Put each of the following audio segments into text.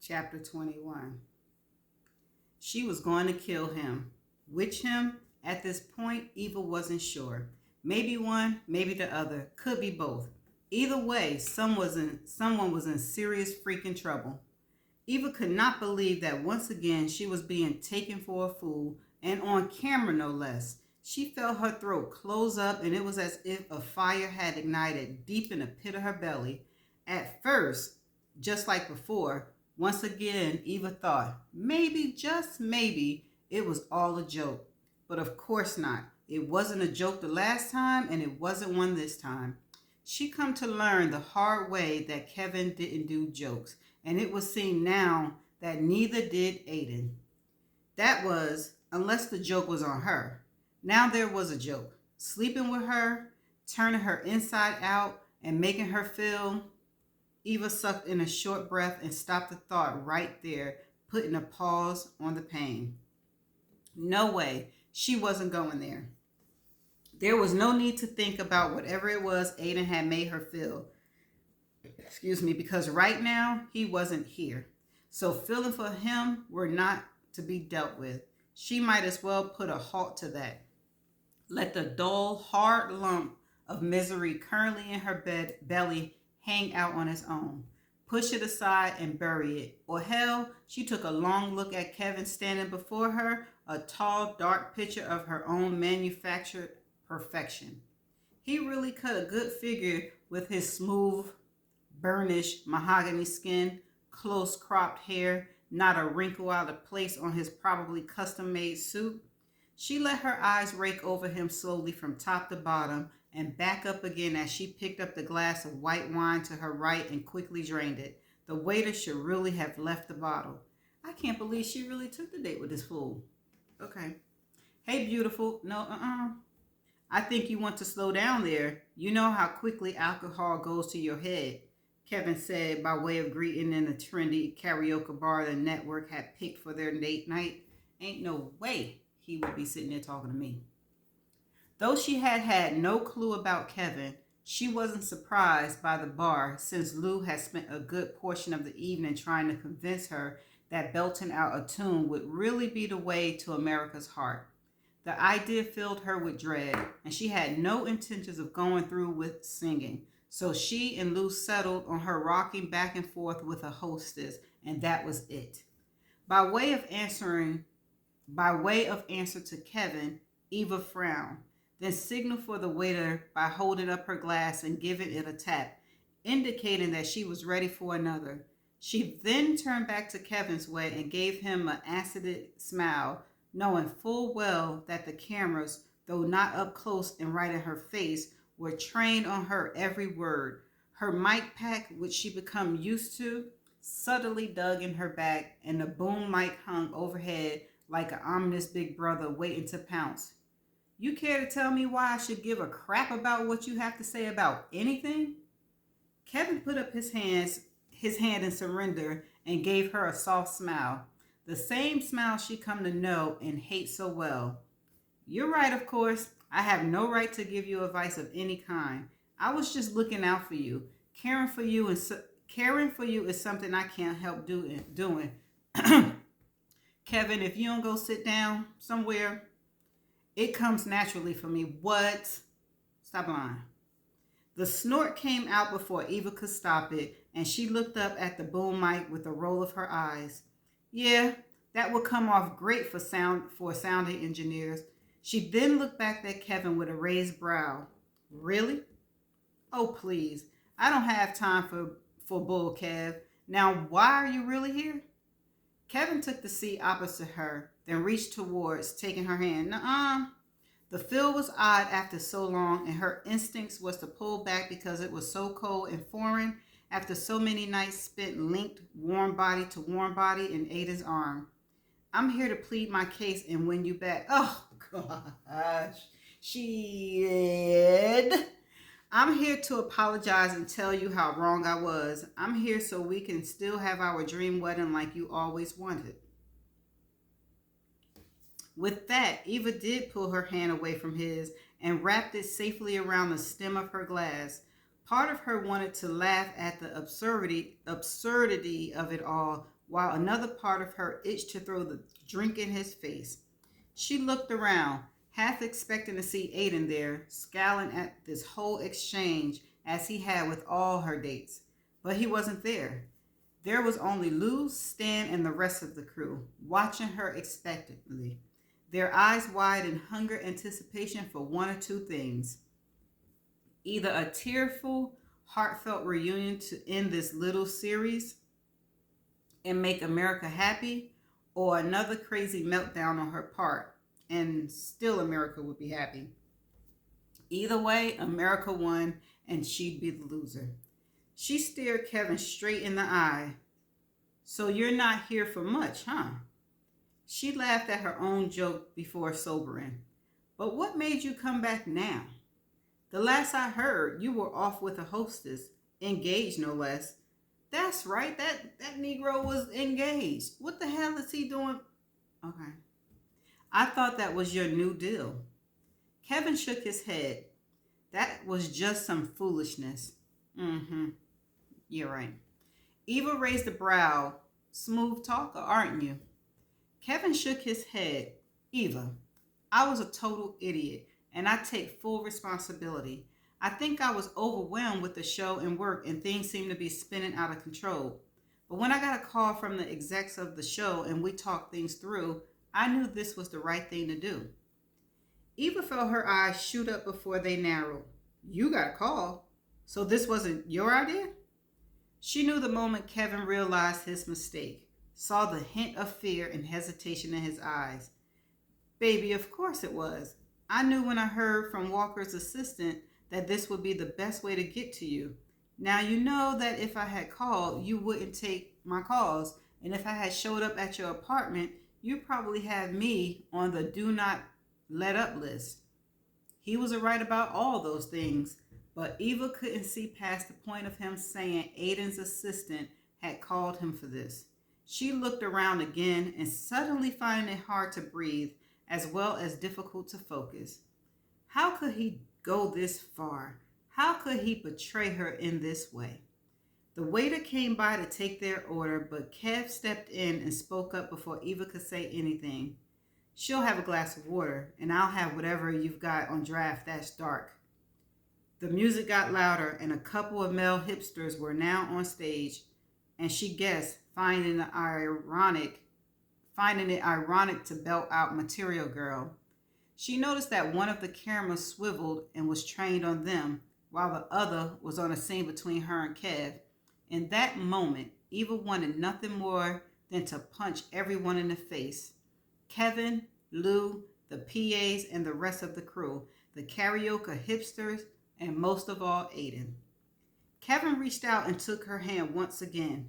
Chapter 21. She was going to kill him. Which him? At this point, Eva wasn't sure. Maybe one, maybe the other. Could be both. Either way, someone was in serious freaking trouble. Eva could not believe that once again she was being taken for a fool, and on camera no less. She felt her throat close up, and it was as if a fire had ignited deep in the pit of her belly. At first, just like before, once again Eva thought, maybe, just maybe, it was all a joke. But of course not. It wasn't a joke the last time, and it wasn't one this time. She come to learn the hard way that Kevin didn't do jokes, and it would seem now that neither did Aiden. That was, unless the joke was on her. Now there was a joke. Sleeping with her, turning her inside out, and making her feel. Eva sucked in a short breath and stopped the thought right there, putting a pause on the pain. No way. She wasn't going there. There was no need to think about whatever it was Aiden had made her feel. Because right now he wasn't here. So feeling for him were not to be dealt with. She might as well put a halt to that. Let the dull, hard lump of misery currently in her belly hang out on its own. Push it aside and bury it. Or hell, she took a long look at Kevin standing before her, a tall, dark picture of her own manufactured perfection. He really cut a good figure with his smooth, burnished mahogany skin, close cropped hair, not a wrinkle out of place on his probably custom-made suit. She let her eyes rake over him slowly from top to bottom and back up again as she picked up the glass of white wine to her right and quickly drained it. The waiter should really have left the bottle. I can't believe she really took the date with this fool. Okay. Hey, beautiful. No, I think you want to slow down there. You know how quickly alcohol goes to your head, Kevin said by way of greeting in the trendy karaoke bar the network had picked for their date night. Ain't no way he would be sitting there talking to me. Though she had had no clue about Kevin, she wasn't surprised by the bar since Lou had spent a good portion of the evening trying to convince her that belting out a tune would really be the way to America's heart. The idea filled her with dread, and she had no intentions of going through with singing. So she and Lou settled on her rocking back and forth with a hostess, and that was it. By way of answer to Kevin, Eva frowned, then signaled for the waiter by holding up her glass and giving it a tap, indicating that she was ready for another. She then turned back to Kevin's way and gave him an acid smile, knowing full well that the cameras, though not up close and right in her face, were trained on her every word. Her mic pack, which she become used to, subtly dug in her back, and the boom mic hung overhead like an ominous big brother waiting to pounce. You care to tell me why I should give a crap about what you have to say about anything? Kevin put up his hand in surrender and gave her a soft smile. The same smile she come to know and hate so well. You're right, of course. I have no right to give you advice of any kind. I was just looking out for you. Caring for you is something I can't help doing. Kevin, if you don't go sit down somewhere, it comes naturally for me. What? Stop lying. The snort came out before Eva could stop it, and she looked up at the boom mic with a roll of her eyes. Yeah, that would come off great for sounding engineers. She then looked back at Kevin with a raised brow. Really? Oh, please. I don't have time for bull, Kev. Now, why are you really here? Kevin took the seat opposite her, then reached towards, taking her hand. Nuh-uh. The feel was odd after so long, and her instincts was to pull back because it was so cold and foreign after so many nights spent linked warm body to warm body in Aiden's arm. I'm here to plead my case and win you back. Oh, gosh. I'm here to apologize and tell you how wrong I was. I'm here so we can still have our dream wedding like you always wanted. With that, Eva did pull her hand away from his and wrapped it safely around the stem of her glass. Part of her wanted to laugh at the absurdity of it all, while another part of her itched to throw the drink in his face. She looked around, half expecting to see Aiden there, scowling at this whole exchange as he had with all her dates. But he wasn't there. There was only Lou, Stan, and the rest of the crew, watching her expectantly, their eyes wide in hunger anticipation for one or two things. Either a tearful, heartfelt reunion to end this little series and make America happy, or another crazy meltdown on her part, and still America would be happy. Either way, America won, and she'd be the loser. She stared Kevin straight in the eye. So you're not here for much, huh? She laughed at her own joke before sobering. But what made you come back now? The last I heard, you were off with a hostess, engaged no less. That's right, that Negro was engaged. What the hell is he doing? Okay. I thought that was your new deal. Kevin shook his head. That was just some foolishness. Mm-hmm. You're right. Eva raised a brow. Smooth talker, aren't you? Kevin shook his head. Eva, I was a total idiot, and I take full responsibility. I think I was overwhelmed with the show and work, and things seemed to be spinning out of control. But when I got a call from the execs of the show and we talked things through, I knew this was the right thing to do. Eva felt her eyes shoot up before they narrowed. You got a call? So this wasn't your idea? She knew the moment Kevin realized his mistake, saw the hint of fear and hesitation in his eyes. Baby, of course it was. I knew when I heard from Walker's assistant that this would be the best way to get to you. Now you know that if I had called, you wouldn't take my calls, and if I had showed up at your apartment, you'd probably have me on the do not let up list. He was right about all those things, but Eva couldn't see past the point of him saying Aiden's assistant had called him for this. She looked around again and suddenly finding it hard to breathe as well as difficult to focus. How could he go this far? How could he betray her in this way? The waiter came by to take their order, but Kev stepped in and spoke up before Eva could say anything. She'll have a glass of water, and I'll have whatever you've got on draft that's dark. The music got louder, and a couple of male hipsters were now on stage, and she guessed, finding it ironic to belt out Material Girl. She noticed that one of the cameras swiveled and was trained on them, while the other was on a scene between her and Kev. In that moment, Eva wanted nothing more than to punch everyone in the face. Kevin, Lou, the PAs, and the rest of the crew, the karaoke hipsters, and most of all, Aiden. Kevin reached out and took her hand once again.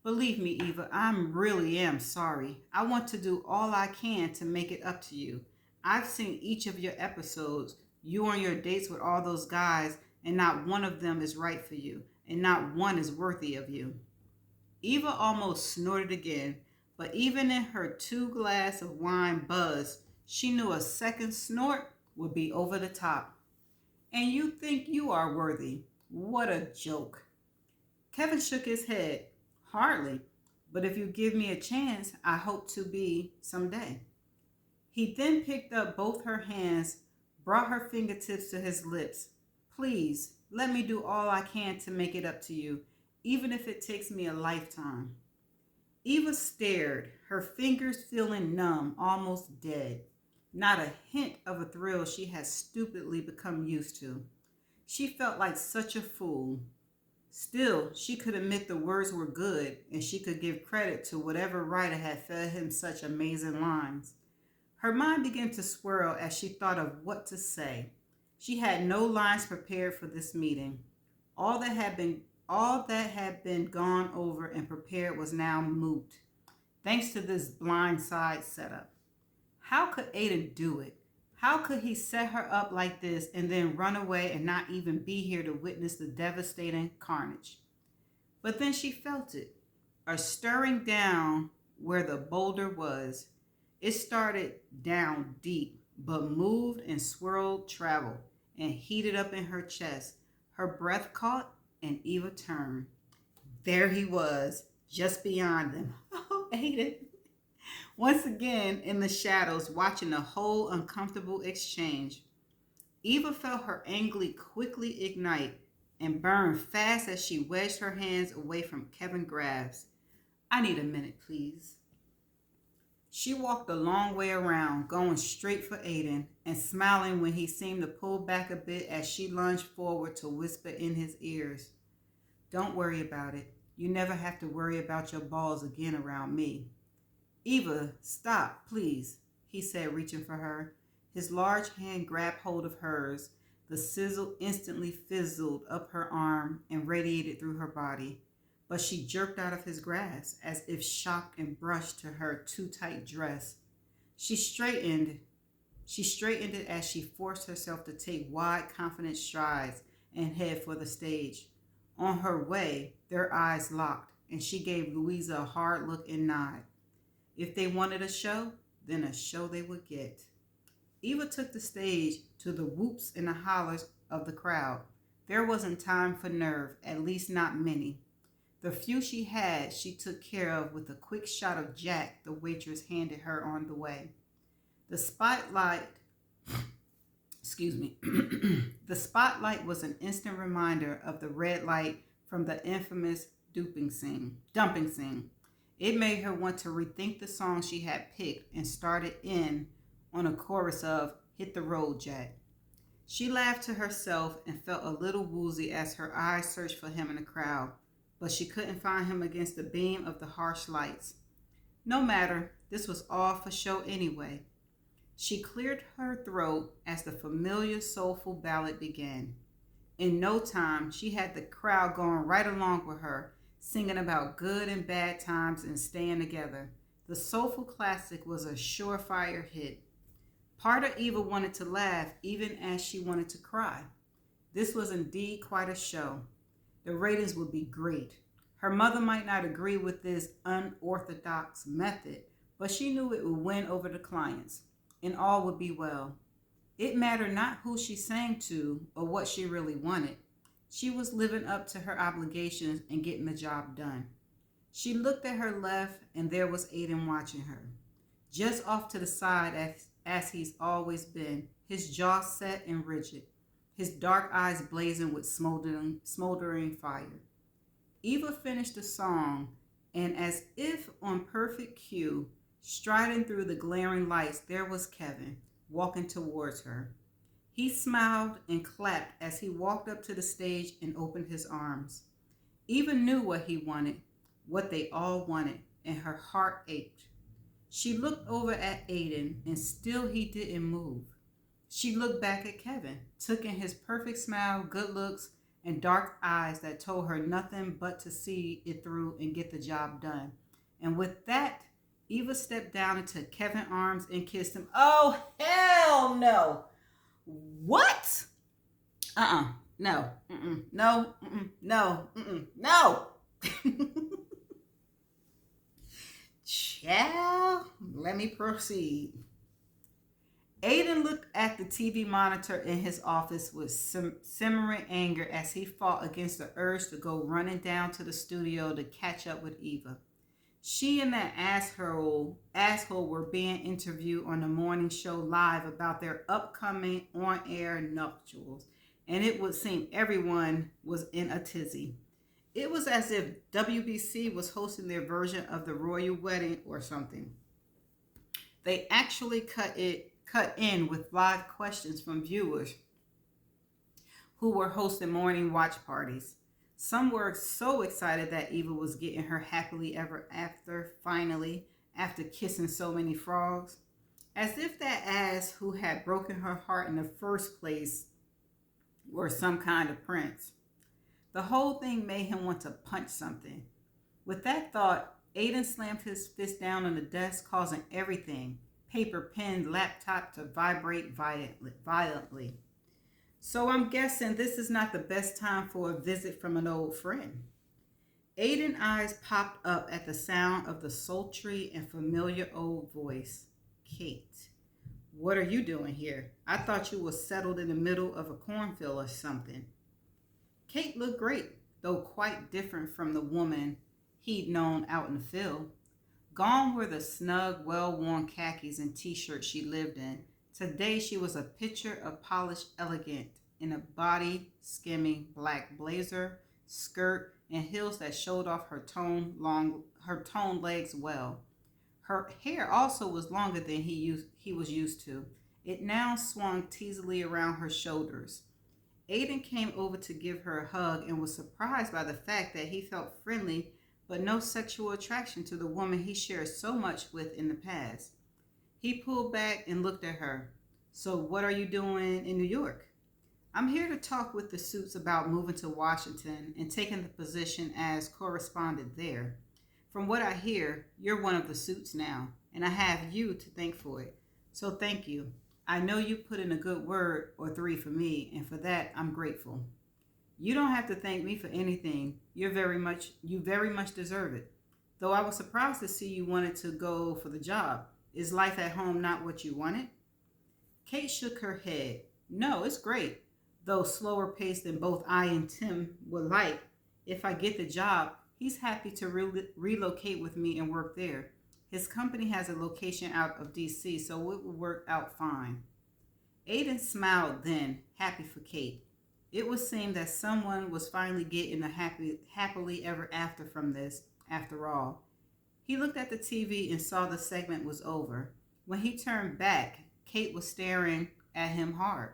Believe me, Eva, I really am sorry. I want to do all I can to make it up to you. I've seen each of your episodes, you on your dates with all those guys, and not one of them is right for you, and not one is worthy of you. Eva almost snorted again, but even in her 2 glass of wine buzz, she knew a second snort would be over the top. And you think you are worthy? What a joke. Kevin shook his head. Hardly, but if you give me a chance, I hope to be someday. He then picked up both her hands, brought her fingertips to his lips. Please, let me do all I can to make it up to you, even if it takes me a lifetime. Eva stared, her fingers feeling numb, almost dead. Not a hint of a thrill she had stupidly become used to. She felt like such a fool. Still, she could admit the words were good, and she could give credit to whatever writer had fed him such amazing lines. Her mind began to swirl as she thought of what to say. She had no lines prepared for this meeting. All that had been gone over and prepared was now moot, thanks to this blindside setup. How could Aiden do it? How could he set her up like this and then run away and not even be here to witness the devastating carnage? But then she felt it, a stirring down where the boulder was. It started down deep, but moved and swirled, traveled, and heated up in her chest. Her breath caught, and Eva turned. There he was, just beyond them, Aiden. Once again, in the shadows, watching the whole uncomfortable exchange, Eva felt her anger quickly ignite and burn fast as she wedged her hands away from Kevin's grasp. I need a minute, please. She walked a long way around, going straight for Aiden and smiling when he seemed to pull back a bit as she lunged forward to whisper in his ears. Don't worry about it. You never have to worry about your balls again around me. Eva, stop, please, he said, reaching for her. His large hand grabbed hold of hers. The sizzle instantly fizzled up her arm and radiated through her body. But she jerked out of his grasp as if shocked and brushed to her too tight dress. She straightened it as she forced herself to take wide, confident strides and head for the stage. On her way, their eyes locked, and she gave Louisa a hard look and nod. If they wanted a show, then a show they would get. Eva took the stage to the whoops and the hollers of the crowd. There wasn't time for nerve, at least not many. The few she had, she took care of with a quick shot of Jack the waitress handed her on the way. The spotlight the spotlight was an instant reminder of the red light from the infamous dumping scene. It made her want to rethink the song she had picked and started in on a chorus of Hit the Road, Jack. She laughed to herself and felt a little woozy as her eyes searched for him in the crowd, but she couldn't find him against the beam of the harsh lights. No matter, this was all for show anyway. She cleared her throat as the familiar soulful ballad began. In no time, she had the crowd going right along with her, singing about good and bad times and staying together. The soulful classic was a surefire hit. Part of Eva wanted to laugh even as she wanted to cry. This was indeed quite a show. The ratings would be great. Her mother might not agree with this unorthodox method, but she knew it would win over the clients, and all would be well. It mattered not who she sang to or what she really wanted. She was living up to her obligations and getting the job done. She looked at her left, and there was Aiden watching her, just off to the side as he's always been, his jaw set and rigid, his dark eyes blazing with smoldering fire. Eva finished the song, and as if on perfect cue, striding through the glaring lights, there was Kevin, walking towards her. He smiled and clapped as he walked up to the stage and opened his arms. Eva knew what he wanted, what they all wanted, and her heart ached. She looked over at Aiden, and still he didn't move. She looked back at Kevin, took in his perfect smile, good looks, and dark eyes that told her nothing but to see it through and get the job done. And with that, Eva stepped down into Kevin's arms and kissed him. Oh, hell no. What? No. No. No. No. Child, let me proceed. Aiden looked at the TV monitor in his office with simmering anger as he fought against the urge to go running down to the studio to catch up with Eva. She and that asshole were being interviewed on the morning show live about their upcoming on-air nuptials, and it would seem everyone was in a tizzy. It was as if WBC was hosting their version of the royal wedding or something. They actually cut in with live questions from viewers who were hosting morning watch parties. Some were so excited that Eva was getting her happily ever after, finally, after kissing so many frogs. As if that ass who had broken her heart in the first place were some kind of prince. The whole thing made him want to punch something. With that thought, Aiden slammed his fist down on the desk, causing everything, paper, pen, laptop, to vibrate violently. So I'm guessing this is not the best time for a visit from an old friend. Aiden's eyes popped up at the sound of the sultry and familiar old voice. Kate, what are you doing here? I thought you were settled in the middle of a cornfield or something. Kate looked great, though quite different from the woman he'd known out in the field. Gone were the snug, well-worn khakis and t-shirt she lived in. Today she was a picture of polished elegance in a body-skimming black blazer, skirt, and heels that showed off her toned legs well. Her hair also was longer than he was used to. It now swung teasily around her shoulders. Aiden came over to give her a hug and was surprised by the fact that he felt friendly but no sexual attraction to the woman he shared so much with in the past. He pulled back and looked at her. So, what are you doing in New York? I'm here to talk with the Suits about moving to Washington and taking the position as correspondent there. From what I hear, you're one of the Suits now, and I have you to thank for it. So, thank you. I know you put in a good word or three for me, and for that, I'm grateful. You don't have to thank me for anything. You very much deserve it. Though I was surprised to see you wanted to go for the job. Is life at home not what you wanted? Kate shook her head. No, it's great. Though slower paced than both I and Tim would like. If I get the job, he's happy to relocate with me and work there. His company has a location out of DC, so it will work out fine. Aiden smiled then, happy for Kate. It would seem that someone was finally getting a happily ever after from this, after all. He looked at the TV and saw the segment was over. When he turned back, Kate was staring at him hard.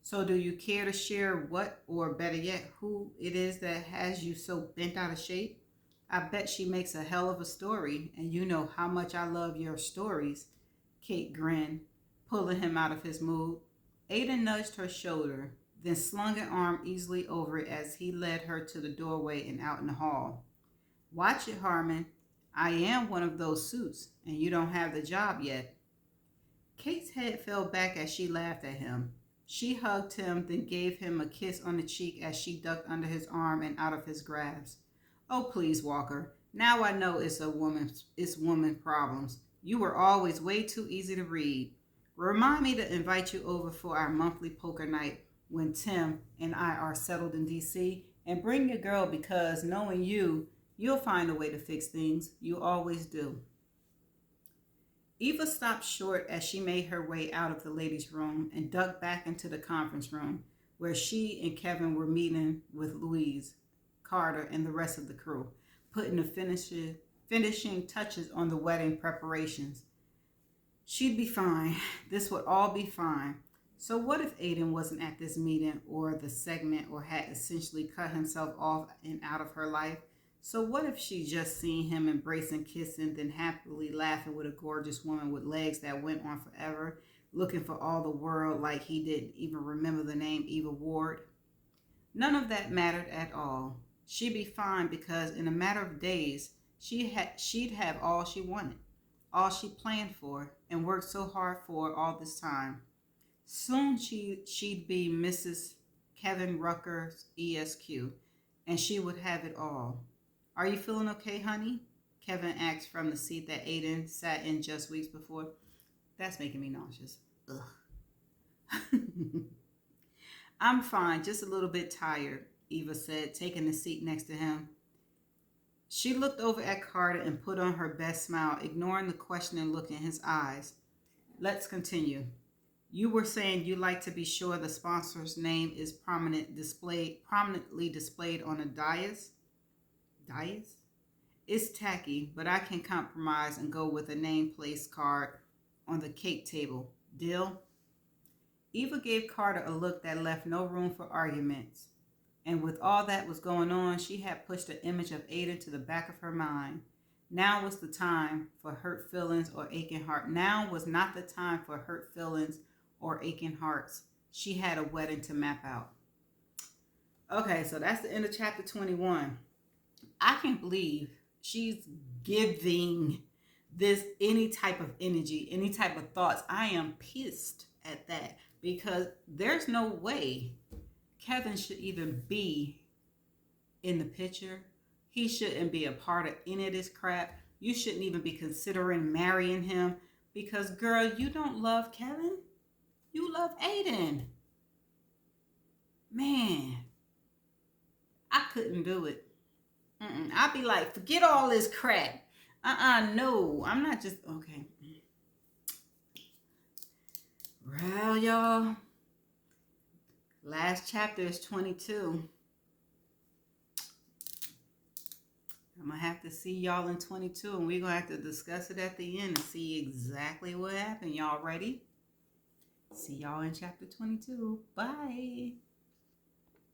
So do you care to share what, or better yet, who it is that has you so bent out of shape? I bet she makes a hell of a story, and you know how much I love your stories. Kate grinned, pulling him out of his mood. Aiden nudged her shoulder, then slung an arm easily over it as he led her to the doorway and out in the hall. Watch it, Harmon. I am one of those Suits, and you don't have the job yet. Kate's head fell back as she laughed at him. She hugged him, then gave him a kiss on the cheek as she ducked under his arm and out of his grasp. Oh, please, Walker. Now I know it's woman problems. You were always way too easy to read. Remind me to invite you over for our monthly poker night when Tim and I are settled in DC, and bring your girl because knowing you, you'll find a way to fix things. You always do. Eva stopped short as she made her way out of the ladies' room and ducked back into the conference room where she and Kevin were meeting with Louise, Carter, and the rest of the crew, putting the finishing touches on the wedding preparations. She'd be fine. This would all be fine. So what if Aiden wasn't at this meeting or the segment or had essentially cut himself off and out of her life? So what if she just seen him embracing, kissing, then happily laughing with a gorgeous woman with legs that went on forever, looking for all the world like he didn't even remember the name Eva Ward? None of that mattered at all. She'd be fine because in a matter of days, she'd have all she wanted, all she planned for, and worked so hard for all this time. Soon she'd be Mrs. Kevin Rucker's ESQ, and she would have it all. Are you feeling okay, honey? Kevin asked from the seat that Aiden sat in just weeks before. That's making me nauseous. Ugh. I'm fine, just a little bit tired, Eva said, taking the seat next to him. She looked over at Carter and put on her best smile, ignoring the questioning look in his eyes. Let's continue. You were saying you like to be sure the sponsor's name is prominently displayed on a dais? Dais? It's tacky, but I can compromise and go with a name place card on the cake table. Deal? Eva gave Carter a look that left no room for arguments. And with all that was going on, she had pushed the image of Aiden to the back of her mind. Now was the time for hurt feelings or aching heart. Now was not the time for hurt feelings or aching hearts. She had a wedding to map out. Okay, so that's the end of chapter 21. I can't believe she's giving this any type of energy, any type of thoughts. I am pissed at that because there's no way Kevin should even be in the picture. He shouldn't be a part of any of this crap. You shouldn't even be considering marrying him because, girl, you don't love Kevin. You love Aiden. Man, I couldn't do it. I'd be like, forget all this crap. No, I'm not just, okay. Well, y'all, last chapter is 22. I'm going to have to see y'all in 22, and we're going to have to discuss it at the end and see exactly what happened. Y'all ready? See y'all in chapter 22. Bye.